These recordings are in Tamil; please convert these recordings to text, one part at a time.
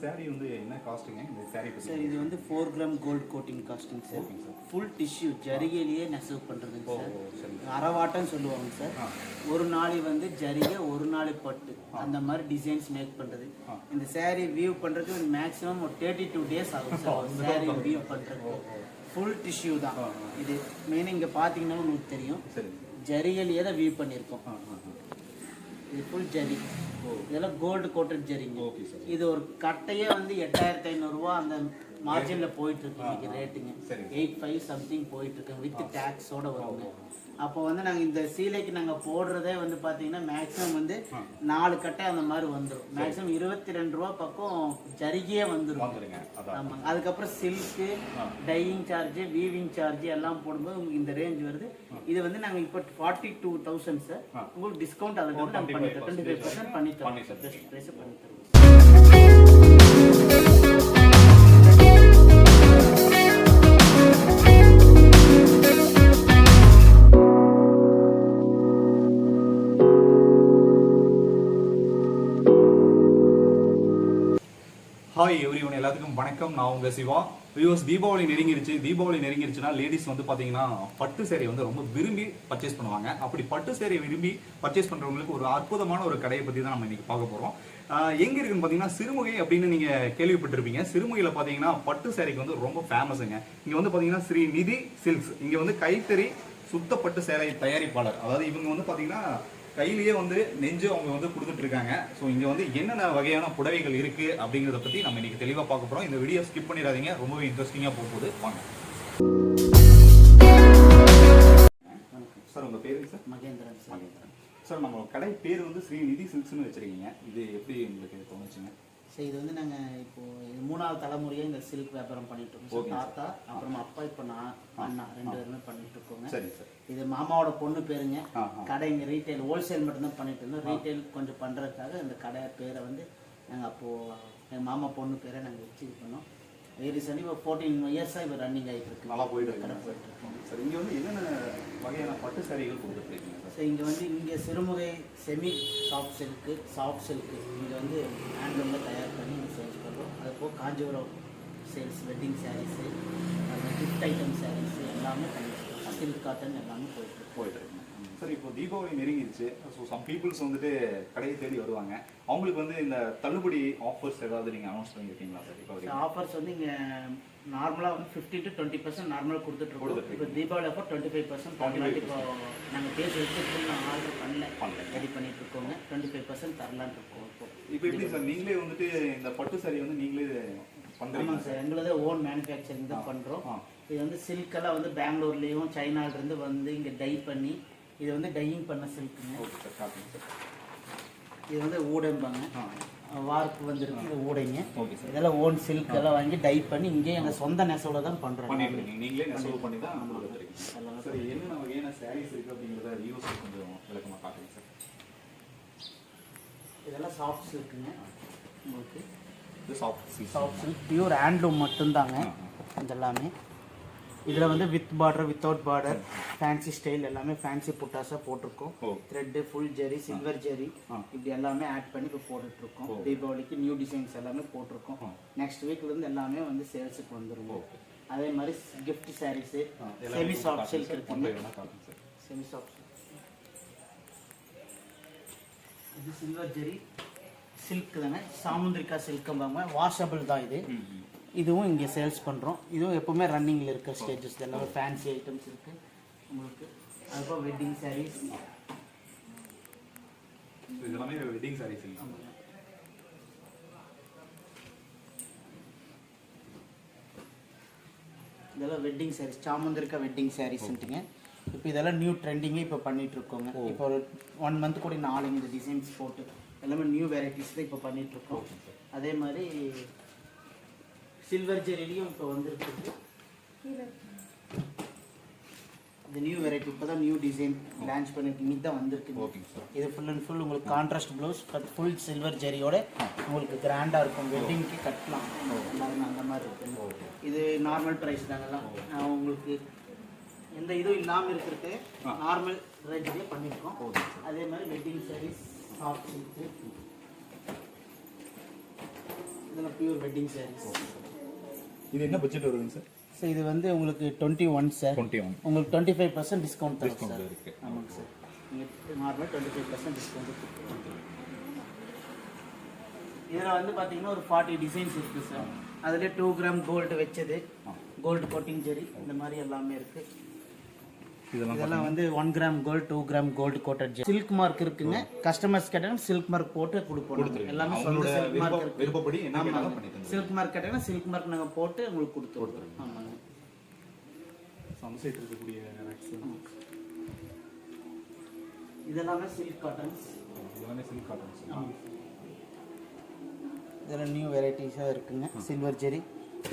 saree வந்து என்ன காஸ்ட்ங்க இந்த saree பத்தி சார் இது வந்து 4 gram gold coating casting sir. Full tissue ஜரிகையிலேயே நெசவு பண்ணுறதுங்க சார். அரவாட்டம் சொல்லுவாங்க சார். ஒரு நாளை வந்து ஜரிகை ஒரு நாளை பட்டு அந்த மாதிரி டிசைன்ஸ் மேக் பண்ணுறது. இந்த saree வியூ பண்ணுறதுக்கு மேக்ஸிமம் ஒரு 32 டேஸ் ஆகும் சார். saree வியூ பண்ணுறதுக்கு ஃபுல் டிஷ்யூ தான் இது. மெயினாக இங்கே பார்த்தீங்கன்னா உங்களுக்கு தெரியும் ஜரிகையிலேயே தான் வியூ பண்ணியிருக்கோம். இது ஃபுல் ஜரி, இதெல்லாம் கோல்டு கோட்டட் ஜரிங்க. இது ஒரு கட்டையே வந்து 8500 ரூபா அந்த மார்ஜினில் போயிட்டு இருக்கு இன்னைக்கு ரேட்டுங்க. 85 சம்திங் போயிட்டு இருக்கு வித் டேக்ஸோட வருங்க. அப்போ வந்து நாங்கள் இந்த சீலைக்கு நாங்கள் போடுறதே வந்து பார்த்தீங்கன்னா மேக்ஸிமம் வந்து 4 கட்டை அந்த மாதிரி வந்துடும். மேக்ஸிமம் 22 ரூபா பக்கம் ஜரிகையே வந்துடும். ஆமாங்க. அதுக்கப்புறம் silk, dyeing charge, weaving charge எல்லாம் போடும்போது உங்களுக்கு இந்த ரேஞ்ச் வருது. இது வந்து நாங்கள் இப்போ 42,000 சார். உங்களுக்கு டிஸ்கவுண்ட் அதில் வந்து நாங்கள் பண்ணித்தரோம். 25% பண்ணித்தரோம் சார். பெஸ்ட் ப்ரைஸ் பண்ணித்தரோம். ஹாய் எவ்ரிவன், எல்லாத்துக்கும் வணக்கம். நான் உங்கள் சிவா. வியூவர்ஸ், தீபாவளி நெருங்கிருச்சுன்னா லேடிஸ் வந்து பார்த்தீங்கன்னா பட்டு சேரீ வந்து ரொம்ப விரும்பி பர்ச்சேஸ் பண்ணுவாங்க. அப்படி பட்டு சேரீ விரும்பி பர்ச்சேஸ் பண்ணுறவங்களுக்கு ஒரு அற்புதமான ஒரு கடையை பற்றி தான் நம்ம இன்னைக்கு பார்க்க போகிறோம். எங்கே இருக்குன்னு பார்த்தீங்கன்னா சிறுமுகை அப்படின்னு நீங்கள் கேள்விப்பட்டிருப்பீங்க. சிறுமுகையில் பார்த்தீங்கன்னா பட்டு சேரீக்கு வந்து ரொம்ப ஃபேமஸுங்க. இங்கே வந்து பார்த்தீங்கன்னா ஸ்ரீ நிதி சில்க்ஸ். இங்கே வந்து கைத்தறி சுத்த பட்டு சேலை தயாரிப்பாளர். அதாவது இவங்க வந்து பார்த்தீங்கன்னா கையிலேயே வந்து நெஞ்சு அவங்க வந்து கொடுத்துட்டு இருக்காங்க. ஸோ இங்கே வந்து என்னென்ன வகையான புடவைகள் இருக்கு அப்படிங்கிறத பற்றி நம்ம இன்னைக்கு தெளிவாக பார்க்க போகிறோம். இந்த வீடியோ ஸ்கிப் பண்ணிடாதீங்க, ரொம்பவே இன்ட்ரெஸ்டிங்காக போகுது. வாங்க சார். உங்கள் பேரு sir? Mahendran sir. Mahendran sir. நம்ம கடை பேர் வந்து ஸ்ரீ நிதி சில்க்ஸ்னு வச்சிருக்கீங்க. இது எப்படி உங்களுக்கு தோணுச்சுங்க? சரி, இது வந்து நாங்கள் இப்போ 3வது தலைமுறையாக இந்த சில்க் வியாபாரம் பண்ணிட்டு இருக்கோம். தாத்தா அப்புறமா அப்பா, இப்போ நான் அண்ணா 2 பேருமே பண்ணிட்டு இருக்கோங்க. சரி சார். இது மாமாவோட பொண்ணு பேருங்க. கடை இங்கே ரீட்டைல் ஹோல்சேல் மட்டும்தான் பண்ணிட்டு இருந்தோம். ரீட்டைல் கொஞ்சம் பண்ணுறதுக்காக இந்த கடை பேரை வந்து நாங்கள் அப்போது எங்கள் மாமா பொண்ணு பேரை நாங்கள் வச்சு இது பண்ணோம். ரீசெண்டாக இப்போ 14 இயர்ஸாக இப்போ ரன்னிங் ஆகிட்டு இருக்கு. நல்லா போயிட்டு இருக்கோம் சார். இங்கே வந்து என்னென்ன வகையான பட்டு சாரிகள் கொடுத்துருக்கீங்க சார்? ஸோ இங்கே வந்து இங்கே சிறுமுகை செமி சாஃப்ட் சில்க்கு இங்கே வந்து ஹேண்ட்லூமில் தயார் பண்ணி இங்கே சேல்ஸ் பண்ணுறோம். அதுபோக Kanchipuram sales, wedding saris, gift item saris எல்லாமே பண்ணிட்டுருக்கோம். சில்க் காட்டன் எல்லாமே போயிட்டுருக்கோம் சார். இப்போ தீபாவளி நெருங்கிடுச்சு. ஸோ சம் பீப்புள்ஸ் வந்துட்டு கடையை தேடி வருவாங்க. அவங்களுக்கு வந்து இந்த தள்ளுபடி ஆஃபர்ஸ் ஏதாவது நீங்கள் அனௌன்ஸ் பண்ணியிருக்கீங்களா சார்? இப்போ ஆஃபர்ஸ் வந்து இங்கே நார்மலாக வந்து 15 to 20% நார்மலாக கொடுத்துட்ருக்கோம். இப்போ தீபாவளி அப்போ 25% தரலான்ட்டு இப்போ நாங்கள் பேசி வச்சுட்டு நாங்கள் ஆர்டர் பண்ணல, ரெடி பண்ணிட்டு இருக்கோங்க. 25% தரலான்ட்டு இருக்கோம். இப்போ எப்படி சார் நீங்களே வந்துட்டு இந்த பட்டு சாரி வந்து நீங்களே பண்ணுறீங்க சார்? எங்களதே ஓன் மேனுஃபேக்சரிங் தான் பண்ணுறோம். இது வந்து சில்கெல்லாம் வந்து பெங்களூர்லேயும் சைனாலேருந்து வந்து இங்கே டை பண்ணி இது வந்து டையிங் பண்ண சில்க்குங்க. இது வந்து ஊடம்பாங்க, வார்ப்பு வந்துருக்கு. இது ஊடைங்க. இதெல்லாம் ஓன் சில்க் எல்லாம் வாங்கி டை பண்ணி இங்கே எங்கள் சொந்த நெசவோட தான் பண்ணுறோம். நீங்களே நெசவு பண்ணி தான் சரி. என்னென்ன வகையான சாரீஸ் இருக்குது அப்படிங்கிறத யூஸ் கொஞ்சம் விளக்கமாக காட்டுங்க சார். இதெல்லாம் சாஃப்ட் சில்க்குங்க. உங்களுக்கு இது சாஃப்ட் சில்க் பியூர் ஹேண்ட்லூம் மட்டும்தாங்க இதெல்லாமே. இதில் வந்து with border, without border, fancy style எல்லாமே ஃபேன்சி புட்டாஸாக போட்டிருக்கோம். த்ரெட்டு, ஃபுல் ஜெரி, சில்வர் ஜெரி இப்படி எல்லாமே ஆட் பண்ணி இப்போ போட்டுட்ருக்கோம். தீபாவளிக்கு நியூ டிசைன்ஸ் எல்லாமே போட்டிருக்கோம். நெக்ஸ்ட் வீக்லேருந்து எல்லாமே வந்து சேல்ஸுக்கு வந்துருவோம். அதே மாதிரி gift saris, semi soft silk இருக்குங்க. செமி சாஃப்ட் இது சில்வர் ஜெரி சில்க் தாங்க. சாமுந்திரிக்கா சில்க்கும்பாங்க. வாஷபிள் தான் இது. இதுவும் இங்கே சேல்ஸ் பண்ணுறோம். இதுவும் எப்போவுமே ரன்னிங்கில் இருக்க ஸ்டேஜஸ். எல்லாமே ஃபேன்சி ஐட்டம்ஸ் இருக்குது உங்களுக்கு. அதுக்கப்புறம் வெட்டிங் சாரீஸ், இதெல்லாமே வெட்டிங் சாரீஸ். இதெல்லாம் வெட்டிங் சாரீஸ், சாமுந்திரிக்கா வெட்டிங் சாரீஸ்ன்ட்டுங்க. இப்போ இதெல்லாம் நியூ ட்ரெண்டிங்கே இப்போ பண்ணிகிட்ருக்கோங்க. இப்போ ஒரு 1 மந்த் கூட 4 டிசைன்ஸ் போட்டு எல்லாமே நியூ வெரைட்டிஸ் தான் இப்போ பண்ணிகிட்ருக்கோம். அதே மாதிரி சில்வர் ஜெரிலையும் இப்போ வந்துருக்கு. இந்த நியூ வெரைட்டி இப்போ தான் நியூ டிசைன் லான்ச் பண்ணிட்டு இன்னைக்கு தான் வந்துருக்கு. இது ஃபுல் அண்ட் ஃபுல் உங்களுக்கு contrast blouse, but full silver ஜெரியோட உங்களுக்கு கிராண்டாக இருக்கும். வெட்டிங்க்கு கட்டலாம் எல்லாருமே அந்த மாதிரி இருக்கு. இது நார்மல் ப்ரைஸ் தாங்கலாம். உங்களுக்கு எந்த இதுவும் இல்லாமல் இருக்கிறது நார்மல் ரேஞ்சிலே பண்ணியிருக்கோம். அதே மாதிரி வெட்டிங் சாரீஸ், சாஃப்ட் சில்க்கு, இதெல்லாம் பியூர் வெட்டிங் சாரீஸ். இது என்ன பட்ஜெட் வருதுங்க சார்? ஸோ இது வந்து உங்களுக்கு 21 சார். 21 உங்களுக்கு 25% டிஸ்கவுண்ட் தரும் சார். இருக்கு. ஆமாங்க சார். நீங்கள் நார்மலாக 25% டிஸ்கவுண்ட் கொடுத்துருக்கோம். இதில் வந்து பார்த்தீங்கன்னா ஒரு 40 டிசைன்ஸ் இருக்குது சார். அதில் 2 கிராம் கோல்டு வச்சது, கோல்டு கோட்டிங் ஜெரி, இந்த மாதிரி எல்லாமே இருக்குது. இதெல்லாம் வந்து 1 gram gold, 2 gram gold coated ஜெரி. சில்க் மார்க் இருக்குங்க. கஸ்டமர்ஸ் கேட்டாங்கன்னா சில்க் மார்க் போட்டு கொடுப்போம். எல்லாமே சொந்த சில்க் மார்க் இருக்கு. விருப்பப்படி என்ன வேணாலும் பண்ணி தந்துருவோம். சில்க் மார்க் கேட்டாங்கன்னா சில்க் மார்க் நாங்கள் போட்டு உங்களுக்கு கொடுத்துருவோம். ஆமாங்க. சன்செட் இருக்கக்கூடிய இதெல்லாமே சில்க் காட்டன்ஸ். எல்லாமே சில்க் காட்டன்ஸ். இதெல்லாம் நியூ வெரைட்டிஸாக இருக்குங்க. சில்வர் ஜெரி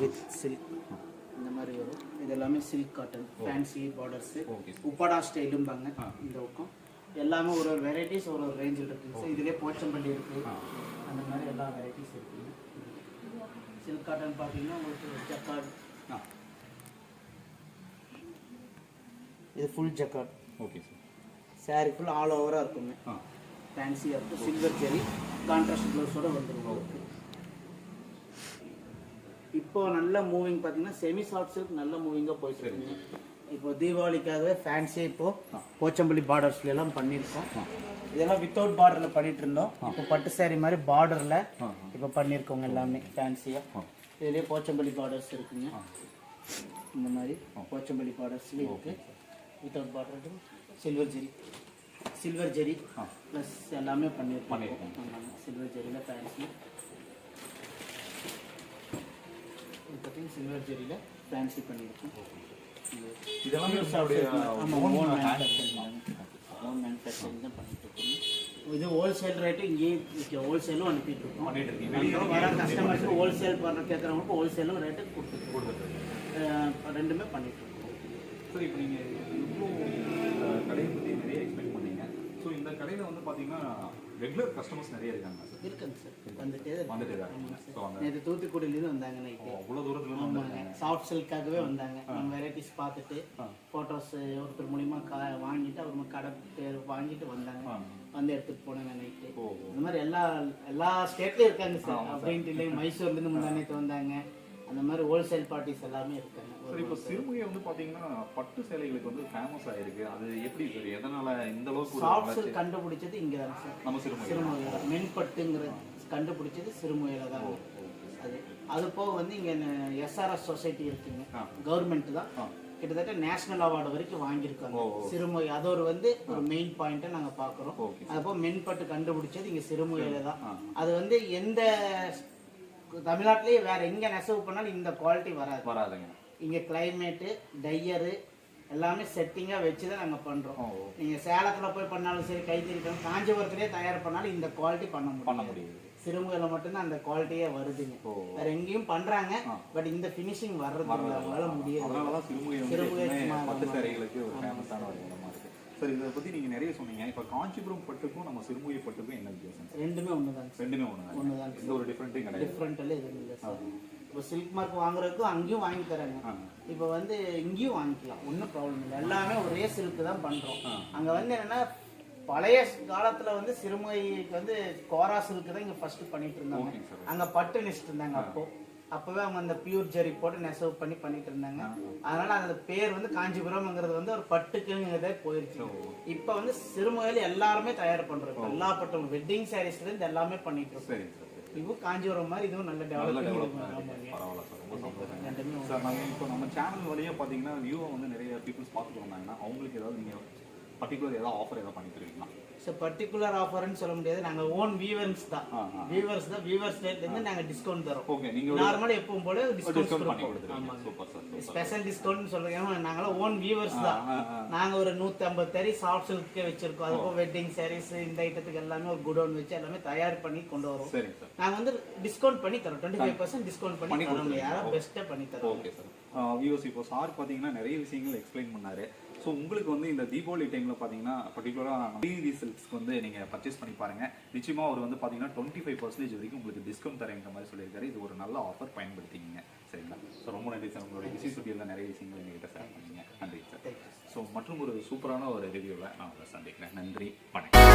வித் சில்க் இந்த மாதிரி வரும். இது எல்லாமே silk cotton, fancy borders, Uppada ஸ்டைலும்பாங்க இந்த பக்கம். எல்லாமே ஒரு ஒரு வெரைட்டிஸ் ஒரு ஒரு ரேஞ்சில் இருக்குங்க சார். இதிலே போச்சம்பள்ளி இருக்குது, அந்த மாதிரி எல்லா வெரைட்டிஸ் இருக்குங்க. சில்க் காட்டன் பார்த்தீங்கன்னா உங்களுக்கு ஜக்கார்ட், இது full jacquard. Okay sir. Sorry full all ஓவராக இருக்குங்க. ஃபேன்சியாக இருக்கும். சில்வர் ஜெரி கான்ட்ராஸ்ட் ப்ளவுஸோடு வந்துடும். இப்போ நல்ல மூவிங் பார்த்தீங்கன்னா செமி சாஃப்ட் சில்க் நல்ல மூவிங்காக போயிட்டு இருக்குங்க. இப்போ தீபாவளிக்காகவே ஃபேன்சியாக இப்போ போச்சம்பள்ளி பார்டர்ஸ்ல எல்லாம் பண்ணியிருக்கோம். இதெல்லாம் வித்தவுட் பார்டரில் பண்ணிட்டு இருந்தோம். இப்போ பட்டு சாரி மாதிரி பார்டரில் இப்போ பண்ணியிருக்கோங்க எல்லாமே ஃபேன்சியாக. இதுலேயே போச்சம்பள்ளி பார்டர்ஸ் இருக்குங்க. இந்த மாதிரி போச்சம்பள்ளி பார்டர்ஸ்லேயும் இருக்குது. வித்தவுட் பார்டர் சில்வர் ஜெரி ப்ளஸ் எல்லாமே பண்ணியிருக்கோம். சில்வர் ஜெரியில் ஃபேன்சி பார்த்தீங்கன்னா சில்வர் ஜெரியில் ஃபேன்சி பண்ணியிருக்கோம். இதெல்லாம் ஓன் மேனுஃபேக்சரிங் தான் பண்ணிட்டு இருக்கோம். இது ஹோல்சேல் ரேட்டு இங்கேயே ஹோல்சேலும் அனுப்பிட்டு இருக்கோம். வர கஸ்டமர்ஸுக்கு ஹோல்சேல் பண்ண கேட்குறவங்களுக்கு ஹோல்சேலும் ரேட்டு கொடுத்துட்டு ரெண்டுமே பண்ணிட்டு இருக்கோம். சார் இப்போ நீங்கள் இவ்வளோ கடையை பற்றி நிறைய எக்ஸ்பிளைன் பண்ணீங்க. ஸோ இந்த கடையில் வந்து பார்த்தீங்கன்னா ரெகுலர் கஸ்டமர்ஸ் நிறைய இருக்காங்க சார். இருக்குங்க சார். வந்துட்டே இருக்காங்க. ஸோ அந்த நேற்று தூத்துக்குடியிலேருந்து வந்தாங்க நைட்டு. அவ்வளோ தூரத்தில் ஆமாங்க. சாஃப்ட் சில்காகவே வந்தாங்க. நம்ம வெரைட்டிஸ் பார்த்துட்டு ஃபோட்டோஸ் ஒருத்தர் மூலிமா வாங்கிட்டு அவர் கடை பேர் வாங்கிட்டு வந்தாங்க. வந்து எடுத்துகிட்டு போனாங்க நைட்டு. இந்த மாதிரி எல்லா ஸ்டேட்லேயும் இருக்காங்க சார். அப்படின்ட்டு இல்லை, மைசூர்லேருந்து முந்தானேத்து வந்தாங்க. அந்த மாதிரி ஹோல்சேல் பார்ட்டிஸ் எல்லாமே இருக்காங்க. சார் இப்போ சிறுமுகை வந்து பார்த்தீங்கன்னா பட்டு சேலைகளுக்கு வந்து ஃபேமஸ் ஆயிருக்கு. அது எப்படி சார், எதனால இந்த அளவுக்கு சாஃப்ட் சில்க் கண்டுபிடிச்சது இங்கே தான் சார். நம்ம சிறுமுகையில் மென்பட்டுங்கிற கண்டுபிடிச்சது சிறுமுகையில் தான். அது போக வந்து இங்கே எஸ்ஆர்எஸ் சொசைட்டி இருக்குங்க, கவர்மெண்ட் தான். கிட்டத்தட்ட நேஷனல் அவார்டு வரைக்கும் வாங்கியிருக்காங்க சிறுமுகை. அது ஒரு வந்து ஒரு மெயின் பாயிண்ட்டை நாங்கள் பார்க்குறோம். அதுப்போ மென்பட்டு கண்டுபிடிச்சது இங்கே சிறுமுகையில தான். அது வந்து எந்த தமிழ்நாட்டிலேயே வேற எங்கே நெசவு பண்ணாலும் இந்த குவாலிட்டி வராதுங்க. இங்கே கிளைமேட்டு டையரு எல்லாமே செட்டிங்காக வச்சு தான் நாங்கள் பண்ணுறோம். நீங்கள் சேலத்தில் போய் பண்ணாலும் சரி, கைத்தறி காஞ்சிபுரத்துலேயே தயார் பண்ணாலும் இந்த குவாலிட்டி பண்ண முடியாது. சிறுமுகையில் மட்டும்தான் அந்த குவாலிட்டியே வருதுங்க. வேற எங்கேயும் பண்றாங்க, பட் இந்த ஃபினிஷிங் வர்றது அவங்களால முடியாது. சிறுமுகை பட்டு சேலைகளுக்கு ஒரு ஃபேமஸான ஒரு இடமா இருக்கு. சார் இதை பற்றி நீங்கள் நிறைய சொன்னீங்க. இப்போ காஞ்சிபுரம் பட்டுக்கும் நம்ம சிறுமுகை பட்டுக்கும் என்ன வித்தியாசம்? ரெண்டுமே ஒன்றுதான். எந்த ஒரு டிஃப்ரெண்ட்டும் கிடையாது. டிஃப்ரெண்ட்டெல்லாம் எதுவும் இல்லை சார். இப்போ சில்க் மார்க் வாங்குறதுக்கும் அங்கேயும் வாங்கி தராங்க. இப்போ வந்து இங்கேயும் வாங்கிக்கலாம், ஒன்றும் ப்ராப்ளம் இல்லை. எல்லாமே ஒரே சில்க் தான் பண்ணுறோம். அங்கே வந்து என்னென்னா பழைய காலத்தில் வந்து சிறுமுகைக்கு வந்து கோரா சில்க் தான் இங்கே ஃபர்ஸ்ட் பண்ணிட்டு இருந்தாங்க. அங்கே பட்டு நெசிட்டு இருந்தாங்க. அப்போவே அவங்க அந்த பியூர் ஜெரி போட்டு நெசவு பண்ணிட்டு இருந்தாங்க. அதனால அந்த பேர் வந்து காஞ்சிபுரம்ங்கிறது வந்து ஒரு பட்டுக்குங்கிறதே போயிருச்சு. இப்போ வந்து சிறுமுகையில் எல்லாருமே தயார் பண்றோம். எல்லா பட்டும் வெட்டிங் சாரீஸ்ல இருந்து எல்லாமே பண்ணிட்டு இருக்கோம். இப்போ காஞ்சிபுரம் மாதிரி இதுவும் நல்ல டெவலப்மெண்ட். நம்ம சேனல் வழியா பாத்தீங்கன்னா வியூவை வந்து நிறைய பீப்புள்ஸ் பார்த்துட்டு வந்தாங்கன்னா அவங்களுக்கு ஏதாவது நீங்க பர்டிகுலர் ஏதாவது ஆஃபர் ஏதாவது பண்ணி தருவீங்களா? ஸோ பர்டிகுலர் ஆஃபர்னு சொல்ல முடியாது. நாங்கள் ஓன் வியூவர்ஸ் தான். வியூவர்ஸ் ரேட்லேருந்து நாங்கள் டிஸ்கவுண்ட் தரோம். ஓகே, நீங்கள் நார்மலாக எப்பவும் போல டிஸ்கவுண்ட் கொடுப்போம். ஆமாம், சூப்பர் சார். ஸ்பெஷல் டிஸ்கவுண்ட் சொல்கிறேன். நாங்களாம் ஓன் வியூவர்ஸ் தான். நாங்கள் ஒரு 150 தறி சாஃப்ட் சில்க்கே வச்சிருக்கோம். அதுக்கும் வெட்டிங் சாரீஸ் இந்த ஐட்டத்துக்கு எல்லாமே ஒரு குடோன் வச்சு எல்லாமே தயார் பண்ணி கொண்டு வரோம். சரி சார். நாங்கள் வந்து டிஸ்கவுண்ட் பண்ணி தரோம். 25% டிஸ்கவுண்ட் பண்ணி தரோம். யாரும் பெஸ்ட்டாக பண்ணி தரோம். Okay sir. வியூவர்ஸ், இப்போ சார் பார்த்தீங்கன்னா நிறைய விஷயங்கள் எக்ஸ்பிளைன் பண்ணாரு. ஸோ உங்களுக்கு வந்து இந்த தீபாவளி டைமில் பார்த்தீங்கன்னா பர்டிகுலராக டிவி சில்க்ஸ்க்கு வந்து நீங்கள் பர்ச்சேஸ் பண்ணி பாருங்கள். நிச்சயமாக அவர் வந்து பார்த்தீங்கன்னா 25% வரைக்கும் உங்களுக்கு டிஸ்கவுண்ட் தரேங்கிற மாதிரி சொல்லியிருக்காரு. இது ஒரு நல்ல ஆஃபர், பயன்படுத்திக்கிங்க. சரிங்களா? ஸோ ரொம்ப நன்றி சார். உங்களுடைய பிசி சுட்டியில் நிறைய விஷயங்கள் எங்ககிட்ட ஷேர் பண்ணீங்க. நன்றி சார். ஸோ மற்றும் ஒரு சூப்பரான ஒரு ரிவ்யூவில் நான் உங்களை சந்திக்கிறேன். நன்றி, வணக்கம்.